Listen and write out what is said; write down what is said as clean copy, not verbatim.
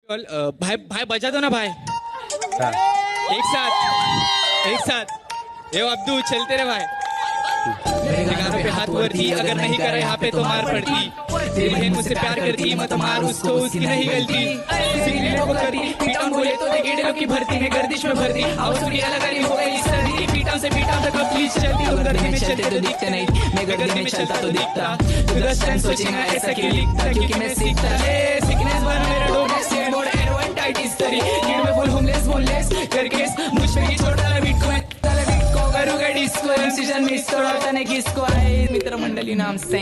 भाई भाई बजा दो ना भाई। एक साथ ये अब्दू चलते रहे भाई। मेरे गानों पे हाथ वरती, अगर नहीं करे यहाँ पे तो मार पड़ती। तेरी बहन मुझसे प्यार करती, मत मार उसको, उसकी नहीं गलती। सिगरेट को करती, पीटाऊं बोले तो देखे लोग की भर्ती में गर्दिश में भरती। आवाज सुनी अलग अलग हो गई सर्दी, पीटाऊं से पीटाऊं तक प्लीज चलती। तुम गर्दी में चलते तो दिखते नहीं, मैं गर्दी में चलता तो दिखता। तू 10 टाइम सोचेगा ऐसा क्यों लिखता, क्योंकि मैं सीखता। सिकनेस बना मेरा डोमेस्टिक मोड एडवांटाइटिस तरी गिर में फुल होमलेस बोनलेस करके मुझ पे छोड़ा ना बीट को करूंगा डिस्को। सीजन मिस तोड़ा तने किसको आए मित्र मंडली नाम से।